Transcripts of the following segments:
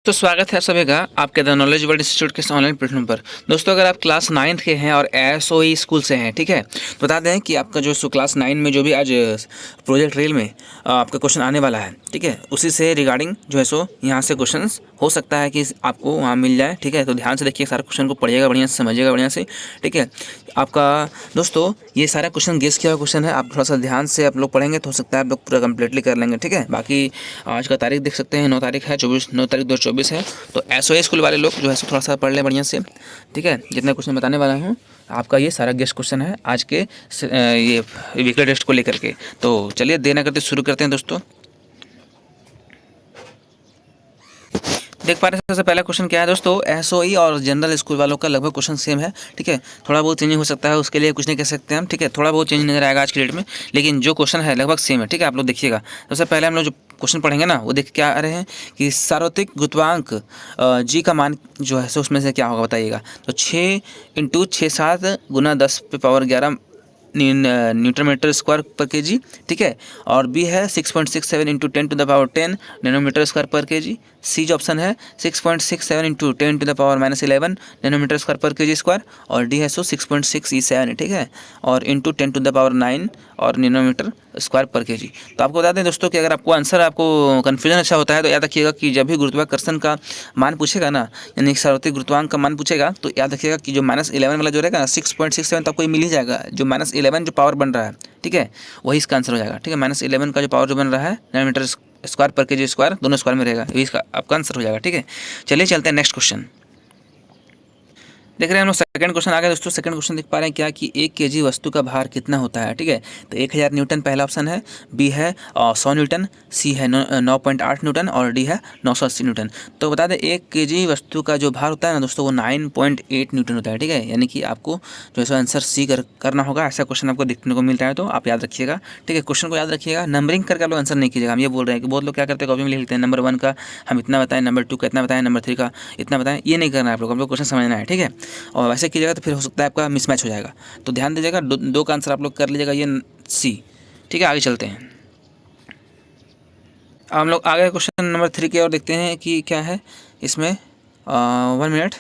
तो स्वागत है आप सभी का आपके द नॉलेज वर्ल्ड इंस्टीट्यूट के ऑनलाइन प्लेटफॉर्म पर। दोस्तों, अगर आप क्लास 9th के हैं और एसओई स्कूल से हैं, ठीक है, तो बता दें कि आपका जो क्लास 9 में जो भी आज प्रोजेक्ट रेल में आपका क्वेश्चन आने वाला है, ठीक है, उसी से रिगार्डिंग जो है सो यहाँ से क्वेश्चंस हो सकता है कि आपको वहाँ मिल जाए। ठीक है, तो ध्यान से देखिए, सारा क्वेश्चन को पढ़िएगा, बढ़िया से समझिएगा, बढ़िया से। ठीक है, आपका दोस्तों ये सारा क्वेश्चन गेस किया हुआ क्वेश्चन है। आप थोड़ा सा ध्यान से आप लोग पढ़ेंगे तो हो सकता है आप लोग पूरा कंप्लीटली कर लेंगे। ठीक है, बाकी आज का तारीख देख सकते हैं, 9 तारीख है, 9 तारीख 2024 है। तो एसओए स्कूल वाले लोग जो है थोड़ा सा पढ़ लें बढ़िया से। ठीक है, जितने क्वेश्चन बताने वाला हूँ आपका ये सारा गेस्ट क्वेश्चन है आज के ये वीकली टेस्ट को लेकर के। तो चलिए देर न करते शुरू करते हैं दोस्तों। देख पा रहे हैं सबसे पहला क्वेश्चन क्या है दोस्तों, एसओई और जनरल स्कूल वालों का लगभग क्वेश्चन सेम है। ठीक है, थोड़ा बहुत चेंजिंग हो सकता है, उसके लिए कुछ नहीं कह सकते हम। ठीक है, थोड़ा बहुत चेंज नजर आएगा आज की डेट में, लेकिन जो क्वेश्चन है लगभग सेम है। ठीक है, आप लोग देखिएगा। सबसे पहले हम लोग जो क्वेश्चन पढ़ेंगे ना, वो देख क्या आ रहे हैं कि सार्वत्रिक गुरुत्वांक जी का मान जो है सो उसमें से क्या होगा बताइएगा। तो 6 × 6 7 × 10⁻11 न्यूटन मीटर स्क्वायर पर केजी। ठीक है, और बी है 6.67 × 10⁻10 नैनोमीटर स्क्वायर पर केजी। सी जो ऑप्शन है 6.67 × 10⁻11 नैनोमीटर स्क्वायर पर केजी स्क्वायर। और डी है सो 6.6E7। ठीक है, और इंटू 10⁻9 और नैनोमीटर स्क्वायर पर केजी। तो आपको बता दें दोस्तों कि अगर आपको आंसर आपको कन्फ्यूजन अच्छा होता है तो याद रखिएगा कि जब भी गुरुत्वाकर्षण का मान पूछेगा ना, यानी सार्वत्रिक गुरुत्वांक का मान पूछेगा, तो याद रखिएगा कि जो -11 वाला जो रहेगा ना 6.67 तो आपको मिल ही जाएगा। जो -11 जो पावर बन रहा है, ठीक है, वही इसका आंसर हो जाएगा। ठीक है, -11 का जो पावर जो बन रहा है नैनोमीटर स्क्वायर पर केजी स्क्वायर, दोनों स्क्वायर में रहेगा, यही इसका आपका आंसर हो जाएगा। ठीक है, चलिए चलते हैं नेक्स्ट क्वेश्चन। देख रहे हैं हम लोग सेकंड क्वेश्चन आ गया दोस्तों। सेकंड क्वेश्चन देख पा रहे हैं क्या कि 1 kg वस्तु का भार कितना होता है। ठीक है, तो 1000 न्यूटन पहला ऑप्शन है, बी है 100 न्यूटन, सी है 9.8 न्यूटन और डी है 980 न्यूटन। तो बता दें 1 kg वस्तु का जो भार होता है ना दोस्तों, वो 9.8 न्यूटन होता है। ठीक है, यानी कि आपको जो है सो आंसर सी करना होगा। ऐसा क्वेश्चन आपको देखने को मिल रहा है तो आप याद रखिएगा। ठीक है, क्वेश्चन को याद रखिएगा, नंबरिंग करके आप लोग आंसर नहीं कीजिएगा। हम ये बोल रहे हैं कि बहुत लोग क्या करते हैं, कॉपी में लिख लेते हैं नंबर 1 का हम इतना बताएं, नंबर 2 का इतना बताएं, नंबर 3 का इतना बताएं। ये नहीं करना है आप लोग क्वेश्चन समझना है। ठीक है, और वैसे कीजिएगा तो फिर हो सकता है आपका मिसमैच हो जाएगा। तो ध्यान दीजिएगा, दो का आंसर आप लोग कर लीजिएगा, ये सी। ठीक है, आगे चलते हैं। हम लोग आगे क्वेश्चन नंबर 3 की ओर देखते हैं कि क्या है इसमें। 1 मिनट।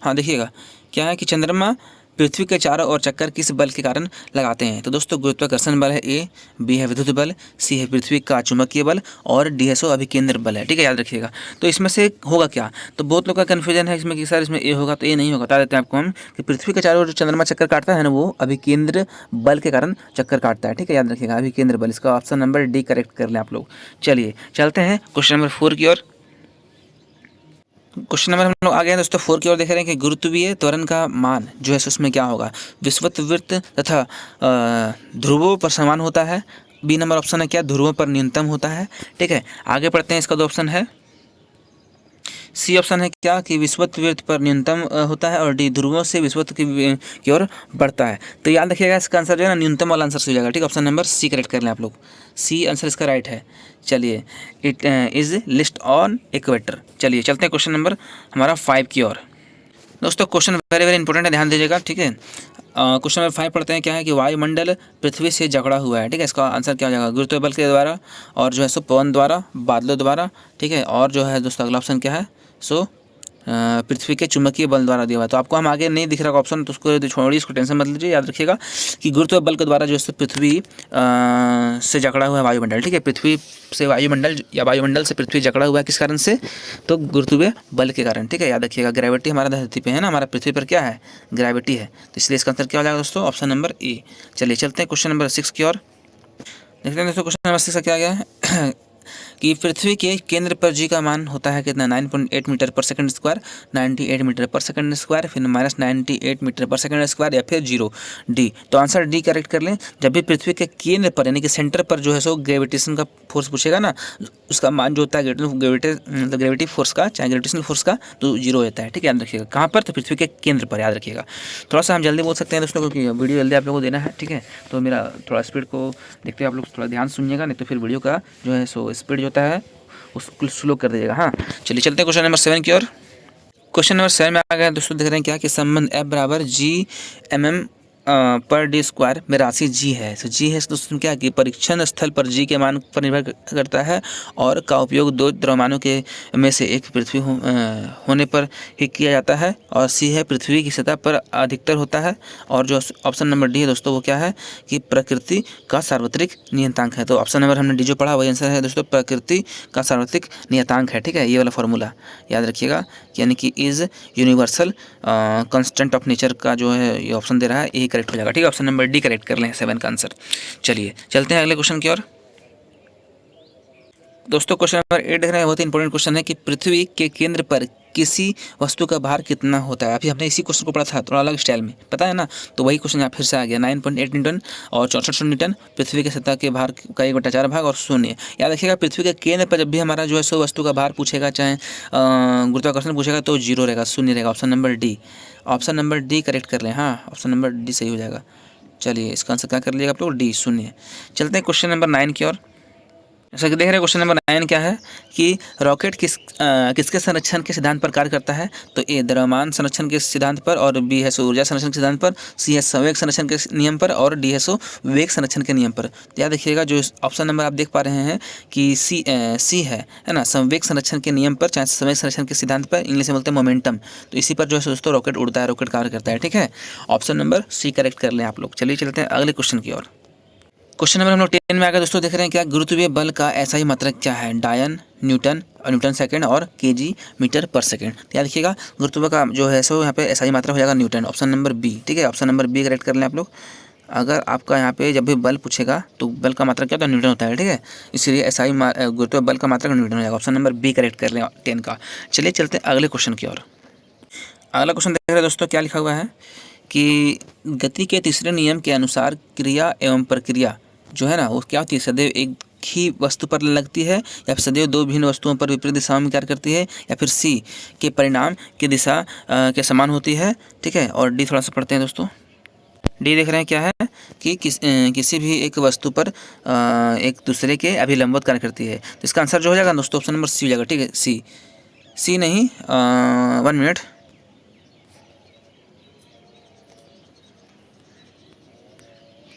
हाँ देखिएगा, क्या है कि चंद्रमा पृथ्वी के चारों ओर चक्कर किस बल के कारण लगाते हैं। तो दोस्तों गुरुत्वाकर्षण बल है ए, बी है विद्युत बल, सी है पृथ्वी का चुंबकीय बल और डी है सो अभिकेंद्र बल है। ठीक है, याद रखिएगा। तो इसमें से होगा क्या, तो बहुत लोग का कन्फ्यूजन है इसमें कि सर इसमें ए होगा, तो ए नहीं होगा। बता देते हैं आपको हम कि पृथ्वी के चारों ओर जो चंद्रमा चक्कर काटता है ना, वो अभिकेंद्र बल के कारण चक्कर काटता है। ठीक है, याद रखिएगा अभिकेंद्र बल। इसका ऑप्शन नंबर डी करेक्ट कर लें आप लोग। चलिए चलते हैं क्वेश्चन नंबर 4 की ओर। क्वेश्चन नंबर हम लोग आ गए हैं दोस्तों 4 की ओर। देख रहे हैं कि गुरुत्वीय त्वरण का मान जो है उसमें क्या होगा, विषुवत तथा ध्रुवों पर समान होता है। बी नंबर ऑप्शन है क्या, ध्रुवों पर न्यूनतम होता है। ठीक है, आगे पढ़ते हैं। इसका 2 ऑप्शन है। सी ऑप्शन है क्या कि विषुवत वृत्त पर न्यूनतम होता है और डी ध्रुवों से विषुवत की ओर बढ़ता है। तो याद रखिएगा इसका आंसर जो है ना न्यूनतम वाला आंसर हो जाएगा। ठीक है, ऑप्शन नंबर सी करेक्ट कर लें आप लोग। सी आंसर इसका राइट है। चलिए, it is list on equator. चलिए चलते हैं क्वेश्चन नंबर हमारा 5 की ओर। दोस्तों क्वेश्चन वेरी वेरी इंपॉर्टेंट है, ध्यान दीजिएगा। ठीक है, क्वेश्चन नंबर 5 पढ़ते हैं। क्या है कि वायुमंडल पृथ्वी से जकड़ा हुआ है। ठीक है, इसका आंसर क्या हो जाएगा, गुरुत्व बल के द्वारा और जो है सो पवन द्वारा, बादलों द्वारा। ठीक है, और जो है दोस्तों अगला ऑप्शन क्या है, सो पृथ्वी के चुंबकीय बल द्वारा दिया हुआ है। तो आपको हम आगे नहीं दिख रहा ऑप्शन, तो उसको छोड़िए, इसको टेंशन मत लीजिए। याद रखिएगा कि गुरुत्व बल के द्वारा जो है पृथ्वी से जकड़ा हुआ है वायुमंडल। ठीक है, पृथ्वी से वायुमंडल या वायुमंडल से पृथ्वी जकड़ा हुआ है किस कारण से, तो गुरुत्वीय बल के कारण। ठीक है, याद रखिएगा ग्रेविटी हमारा धरती पे है ना, हमारा पृथ्वी पर क्या है, ग्रेविटी है। तो इसलिए इसका आंसर क्या हो जाएगा दोस्तों, ऑप्शन नंबर ए। चलिए चलते हैं क्वेश्चन नंबर 6 की ओर। देखते हैं दोस्तों क्वेश्चन नंबर 6 का क्या गया है कि पृथ्वी के केंद्र पर जी का मान होता है कितना, 9.8 मीटर पर सेकंड स्क्वायर, 98 मीटर पर सेकंड स्क्वायर, फिर -98 मीटर पर सेकंड स्क्वायर या फिर 0। डी। तो आंसर डी करेक्ट कर लें। जब भी पृथ्वी के केंद्र पर यानी कि सेंटर पर जो है सो ग्रेविटेशन का फोर्स पूछेगा ना, उसका मान जो होता है ग्रेविटी फोर्स का, चाहे ग्रेविटेशनल फोर्स का, तो 0 होता है। ठीक है, याद रखिएगा कहाँ पर, तो पृथ्वी के केंद्र पर। याद रखिएगा, थोड़ा सा हम जल्दी बोल सकते हैं दोस्तों क्योंकि वीडियो जल्दी आप लोगों को देना है। ठीक है, तो मेरा थोड़ा स्पीड को देखते हुए आप लोग थोड़ा ध्यान सुनिएगा, नहीं तो फिर वीडियो का जो है सो स्पीड होता है उसको स्लो कर दीजिएगा। हाँ, चलिए चलते हैं क्वेश्चन नंबर 7 की ओर। क्वेश्चन नंबर 7 में आ गया दोस्तों। देख रहे हैं क्या कि संबंध F = G mm पर डी स्क्वायर में राशि जी है। तो जी है दोस्तों क्या कि परीक्षण स्थल पर जी के मान पर निर्भर करता है और का उपयोग दो द्रव्यमानों के में से एक पृथ्वी होने पर ही किया जाता है। और सी है पृथ्वी की सतह पर अधिकतर होता है। और जो ऑप्शन नंबर डी है दोस्तों वो क्या है कि प्रकृति का सार्वत्रिक नियतांक है। तो ऑप्शन नंबर हमने डी जो पढ़ा वही आंसर है दोस्तों, प्रकृति का सार्वत्रिक नियतांक है। ठीक है, ये वाला फॉर्मूला याद रखिएगा, यानी कि is universal constant of nature का जो है ये ऑप्शन दे रहा है, यही करेक्ट हो जाएगा। ठीक है, ऑप्शन नंबर डी करेक्ट कर लें 7 का आंसर। चलिए चलते हैं अगले क्वेश्चन की ओर। दोस्तों क्वेश्चन नंबर 8 देख रहे हैं, बहुत ही इंपॉर्टेंट क्वेश्चन है कि पृथ्वी के केंद्र पर किसी वस्तु का भार कितना होता है। अभी हमने इसी क्वेश्चन को पढ़ा था थोड़ा अलग स्टाइल में, पता है ना, तो वही क्वेश्चन यहाँ फिर से आ गया। 9.8 न्यूटन और 64 न्यूटन पृथ्वी के सतह के भार का 1/4 भाग और शून्य। याद रखिएगा पृथ्वी के केंद्र पर जब भी हमारा जो है सो वस्तु का भार पूछेगा, चाहे गुरुत्वाकर्षण पूछेगा, तो 0 रहेगा, शून्य रहेगा। Option number D, option number D correct कर लें। हाँ, ऑप्शन नंबर डी सही हो जाएगा। चलिए इसका आंसर क्या कर लीजिएगा आप लोग, डी, शून्य। चलते हैं क्वेश्चन नंबर 9 की ओर। जैसा कि देख रहे हैं क्वेश्चन नंबर 9 क्या है कि रॉकेट किसके संरक्षण के सिद्धांत पर कार्य करता है। तो ए द्रव्यमान संरक्षण के सिद्धांत पर, और बी है सो ऊर्जा संरक्षण के सिद्धांत पर, सी है संवेग संरक्षण के नियम पर, और डी है सो वेग संरक्षण के नियम पर। तो याद रखिएगा जो ऑप्शन नंबर आप देख पा रहे हैं कि सी है ना, संवेग संरक्षण के नियम पर, चाहे संवेग संरक्षण के सिद्धांत पर, इंग्लिश में बोलते हैं मोमेंटम। तो इसी पर जो है दोस्तों रॉकेट उड़ता है, रॉकेट कार्य करता है। ठीक है, ऑप्शन नंबर सी करेक्ट कर लें आप लोग। चलिए चलते हैं अगले क्वेश्चन की ओर। क्वेश्चन नंबर हम लोग 10 में आ गए दोस्तों। देख रहे हैं क्या गुरुत्वीय बल का ऐसा ही मात्रक क्या है। डायन, न्यूटन, न्यूटन सेकंड और केजी मीटर पर सेकंड। याद रखिएगा गुरुत्व का जो है सो यहाँ पे ऐसा ही मात्रा हो जाएगा न्यूटन, ऑप्शन नंबर बी। ठीक है, ऑप्शन नंबर बी करेक्ट कर लें आप लोग। अगर आपका यहाँ पे जब भी बल पूछेगा तो बल का मात्रा क्या होता है, न्यूटन होता है। ठीक है, इसीलिए ऐसा ही गुरुत्व बल का मात्रा न्यूटन हो जाएगा। ऑप्शन नंबर बी करेक्ट कर लें 10 का। चलिए चलते हैं अगले क्वेश्चन की ओर। अगला क्वेश्चन देख रहे हैं दोस्तों, क्या लिखा हुआ है कि गति के तीसरे नियम के अनुसार क्रिया एवं प्रक्रिया जो है ना वो क्या होती है, सदैव एक ही वस्तु पर लगती है, या फिर सदैव दो भिन्न वस्तुओं पर विपरीत दिशाओं में कार्य करती है, या फिर सी के परिणाम की दिशा के समान होती है। ठीक है, और डी थोड़ा सा पढ़ते हैं दोस्तों। डी देख रहे हैं क्या है कि किसी भी एक वस्तु पर एक दूसरे के अभिलंबवत कार्य करती है। तो इसका आंसर जो हो जाएगा दोस्तों ऑप्शन नंबर सी हो जाएगा। ठीक है, सी नहीं, 1 मिनट,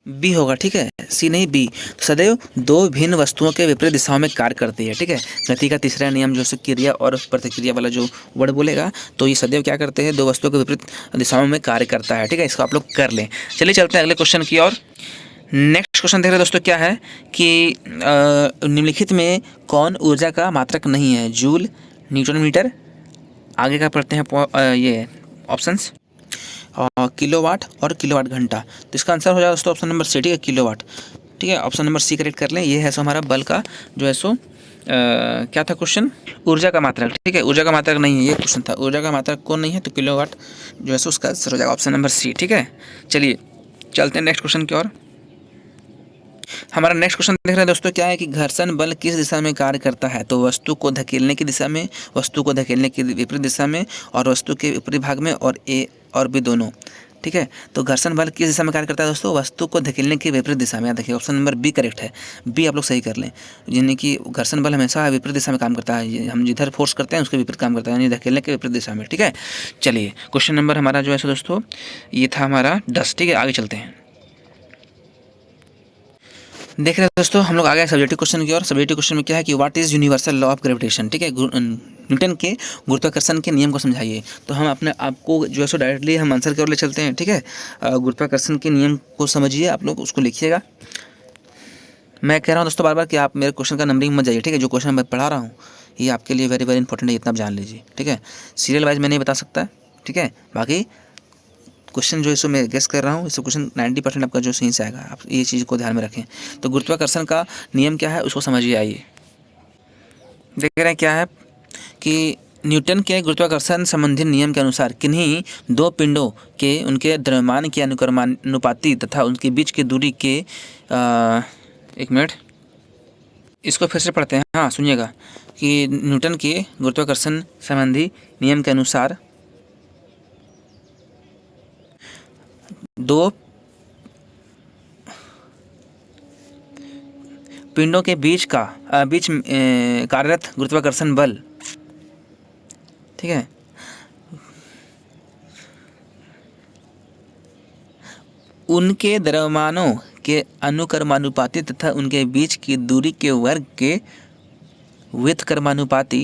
बी होगा। ठीक है, सी नहीं बी। तो सदैव दो भिन्न वस्तुओं के विपरीत दिशाओं में कार्य करती है। ठीक है, गति का तीसरा नियम जो क्रिया और प्रतिक्रिया वाला जो वर्ड बोलेगा, तो ये सदैव क्या करते हैं, दो वस्तुओं के विपरीत दिशाओं में कार्य करता है। ठीक है, इसको आप लोग कर लें। चलिए चलते हैं अगले क्वेश्चन की ओर। नेक्स्ट क्वेश्चन देख रहे हैं दोस्तों, क्या है कि निम्नलिखित में कौन ऊर्जा का मात्रक नहीं है। जूल, न्यूटन मीटर, आगे का पढ़ते हैं ये ऑप्शंस, किलोवाट और किलोवाट घंटा। तो इसका आंसर हो जाएगा दोस्तों ऑप्शन नंबर सी। ठीक है, किलोवाट। ठीक है, ऑप्शन नंबर सी करेक्ट कर लें। ये है सो हमारा बल का जो है सो क्या था क्वेश्चन, ऊर्जा का मात्रक। ठीक है, ऊर्जा का मात्रक नहीं है ये क्वेश्चन था, ऊर्जा का मात्रक कौन नहीं है, तो किलोवाट जो है सो उसका आंसर हो जाएगा ऑप्शन नंबर सी। ठीक है, चलिए चलते हैं नेक्स्ट क्वेश्चन की ओर। हमारा नेक्स्ट क्वेश्चन देख रहे हैं दोस्तों, क्या है कि घर्षण बल किस दिशा में कार्य करता है। तो वस्तु को धकेलने की दिशा में, वस्तु को धकेलने की विपरीत दिशा में, और वस्तु के ऊपरी भाग में, और ए और बी दोनों। ठीक है, तो घर्षण बल किस दिशा में कार्य करता है दोस्तों, वस्तु को धकेलने की विपरीत दिशा में। याद देखिए ऑप्शन नंबर बी करेक्ट है, बी आप लोग सही कर लें। यानी कि घर्षण बल हमेशा विपरीत दिशा में काम करता है, हम जिधर फोर्स करते हैं उसके विपरीत काम करता है, यानी धकेलने के विपरीत दिशा में। ठीक है, चलिए क्वेश्चन नंबर हमारा जो है दोस्तों ये था हमारा 10। ठीक है, आगे चलते हैं। देख रहे हैं दोस्तों हम लोग आ गए सब्जेक्टिव क्वेश्चन की ओर। सब्जेक्टिव क्वेश्चन में क्या है कि what is universal law of gravitation. ठीक है, न्यूटन के गुरुत्वाकर्षण के नियम को समझाइए। तो हम अपने आपको जो है सो डायरेक्टली हम आंसर की ओर ले चलते हैं। ठीक है, गुरुत्वाकर्षण के नियम को समझिए, आप लोग उसको लिखिएगा। मैं कह रहा हूँ दोस्तों बार बार कि आप मेरे क्वेश्चन का नंबरिंग मत जाइए। ठीक है, जो क्वेश्चन मैं पढ़ा रहा हूँ ये आपके लिए वेरी वेरी इंपॉर्टेंट है, इतना आप जान लीजिए। ठीक है, सीरियल वाइज मैं नहीं बता सकता। ठीक है, बाकी क्वेश्चन जो है सो मैं गेस कर रहा हूँ, इससे क्वेश्चन 90% आपका जो सही से आएगा, आप ये चीज़ को ध्यान में रखें। तो गुरुत्वाकर्षण का नियम क्या है उसको समझिए। आइए देख रहे हैं क्या है कि न्यूटन के गुरुत्वाकर्षण संबंधी नियम के अनुसार किन्हीं दो पिंडों के उनके द्रव्यमान के अनुक्रमानुपाती तथा उनके बीच की दूरी के 1 मिनट, इसको फिर से पढ़ते हैं। हाँ सुनिएगा कि न्यूटन के गुरुत्वाकर्षण संबंधी नियम के अनुसार दो पिंडों के बीच कार्यरत गुरुत्वाकर्षण बल, ठीक है, उनके द्रव्यमानों के अनुक्रमानुपाती तथा उनके बीच की दूरी के वर्ग के व्युत्क्रमानुपाती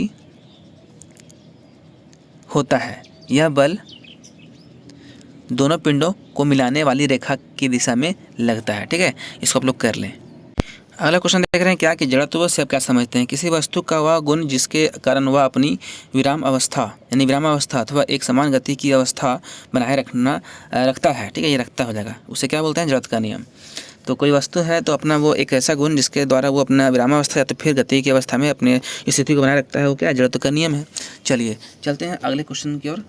होता है। यह बल दोनों पिंडों को मिलाने वाली रेखा की दिशा में लगता है। ठीक है, इसको आप लोग कर लें। अगला क्वेश्चन देख रहे हैं क्या कि जड़त्व से आप क्या समझते हैं। किसी वस्तु का वह गुण जिसके कारण वह अपनी विराम अवस्था अथवा एक समान गति की अवस्था बनाए रखता है। ठीक है, ये रखता हो जाएगा, उसे क्या बोलते हैं, जड़त्व का नियम। तो कोई वस्तु है तो अपना वो एक ऐसा गुण जिसके द्वारा वो अपना विरामावस्था या तो फिर गति की अवस्था में अपने स्थिति को बनाए रखता है, वो क्या जड़त्व का नियम है। चलिए चलते हैं अगले क्वेश्चन की ओर।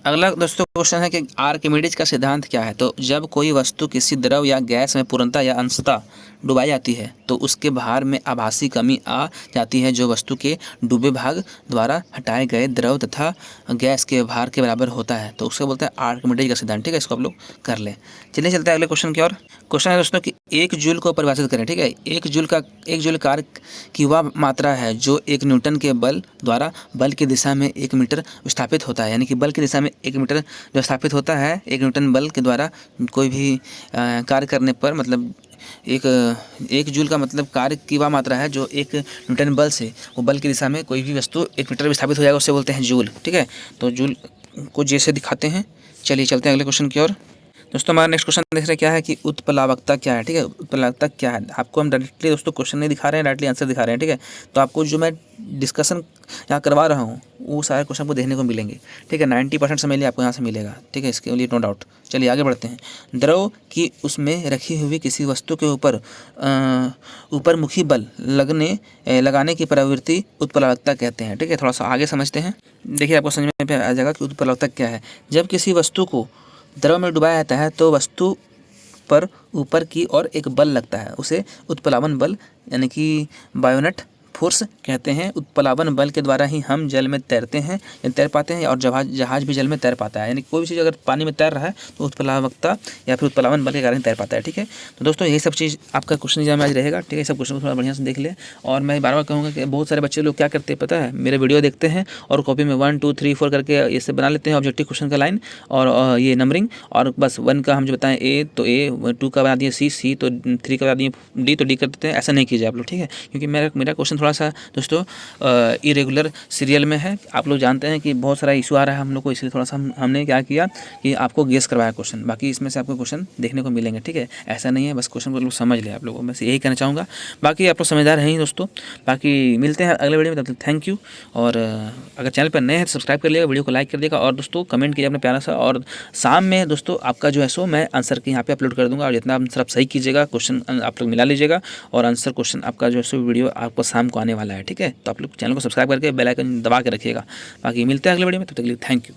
अगला दोस्तों क्वेश्चन है कि आर्किमिडीज का सिद्धांत क्या है। तो जब कोई वस्तु किसी द्रव या गैस में पूर्णतः या अंशतः डुबाई जाती है तो उसके भार में आभासी कमी आ जाती है जो वस्तु के डूबे भाग द्वारा हटाए गए द्रव तथा गैस के भार के बराबर होता है। तो उसको बोलते हैं आर्किमिडीज का सिद्धांत। ठीक है, इसको आप लोग कर लें। चलिए चलते हैं अगले क्वेश्चन की ओर। क्वेश्चन है दोस्तों कि एक जूल को परिभाषित करें। ठीक है, एक जूल कार्य की वह मात्रा है जो एक न्यूटन के बल द्वारा बल की दिशा में 1 मीटर विस्थापित होता है। यानी कि बल की दिशा में 1 मीटर जो स्थापित होता है 1 न्यूटन बल के द्वारा कोई भी कार्य करने पर, मतलब एक जूल का मतलब कार्य की वह मात्रा है जो 1 न्यूटन बल से वो बल की दिशा में कोई भी वस्तु 1 मीटर विस्थापित हो जाएगा, उससे बोलते हैं जूल। ठीक है, तो जूल को जैसे दिखाते हैं। चलिए चलते हैं अगले क्वेश्चन की ओर। दोस्तों हमारा नेक्स्ट क्वेश्चन देख रहे हैं क्या है कि उत्प्लावकता क्या है। ठीक है, उत्प्लावकता क्या है, आपको हम डायरेक्टली दोस्तों क्वेश्चन नहीं दिखा रहे हैं, डायरेक्टली आंसर दिखा रहे हैं। ठीक है, तो आपको जो मैं डिस्कशन यहाँ करवा रहा हूँ वो सारे क्वेश्चन को देखने को मिलेंगे। ठीक है, 90% समय लिए आपको यहाँ से मिलेगा। ठीक है, इसके लिए नो डाउट। चलिए आगे बढ़ते हैं। द्रव की उसमें रखी हुई किसी वस्तु के ऊपर मुखी बल लगाने की प्रवृत्ति उत्प्लावकता कहते हैं। ठीक है, थोड़ा सा आगे समझते हैं। देखिए आपको समझ में आ जाएगा कि उत्प्लावकता क्या है। जब किसी वस्तु को द्रव में डुबाया जाता है तो वस्तु पर ऊपर की ओर एक बल लगता है, उसे उत्प्लावन बल यानी कि बायोनेट फोर्स कहते हैं। उत्प्लावन बल के द्वारा ही हम जल में तैरते हैं या तैर पाते हैं और जहाज भी जल में तैर पाता है। यानी कोई भी चीज़ अगर पानी में तैर रहा है तो उत्प्लावकता या फिर उत्प्लावन बल के कारण तैर पाता है। ठीक है, तो दोस्तों यही सब चीज़ आपका क्वेश्चन एग्जाम में आज रहेगा। ठीक है, सब क्वेश्चन को थोड़ा बढ़िया से देख ले। और मैं बार बार कहूँगा कि बहुत सारे बच्चे लोग क्या करते हैं पता है, मेरे वीडियो देखते हैं और कॉपी में 1 2 3 4 करके ये बना लेते हैं ऑब्जेक्टिव क्वेश्चन का लाइन और ये नंबरिंग, और बस 1 का हम जो बताएं ए तो ए, 2 का बना दिए सी तो 3 का बना दिए डी तो डी कर देते हैं। ऐसा नहीं कीजिए आप लोग। ठीक है, क्योंकि मेरा क्वेश्चन थोड़ा सा दोस्तों इरेगुलर सीरियल में है। आप लोग जानते हैं कि बहुत सारा इशू आ रहा है हम लोग को, इसलिए थोड़ा सा हमने क्या किया कि आपको गेस करवाया क्वेश्चन, बाकी इसमें से आपको क्वेश्चन देखने को मिलेंगे। ठीक है, ऐसा नहीं है, बस क्वेश्चन को लोग समझ ले आप लोगों में से, यही कहना चाहूँगा। बाकी आप लोग समझदार हैं ही दोस्तों। बाकी मिलते हैं अगले वीडियो में, तब तक थैंक यू। और अगर चैनल पर नए हैं तो सब्सक्राइब कर लिएगा, वीडियो को लाइक कर देगा और दोस्तों कमेंट कीजिए अपना प्यारा सा। और शाम में दोस्तों आपका जो है सो मैं आंसर के यहाँ पे अपलोड कर दूँगा, और जितना आंसर आप सही कीजिएगा क्वेश्चन आप लोग मिला लीजिएगा और आंसर क्वेश्चन आपका जो है सो वीडियो आपको शाम को आने वाला है। ठीक है, तो आप लोग चैनल को सब्सक्राइब करके बेल आइकन दबा के रखिएगा। बाकी मिलते हैं अगले वीडियो में, तब तक के लिए थैंक यू।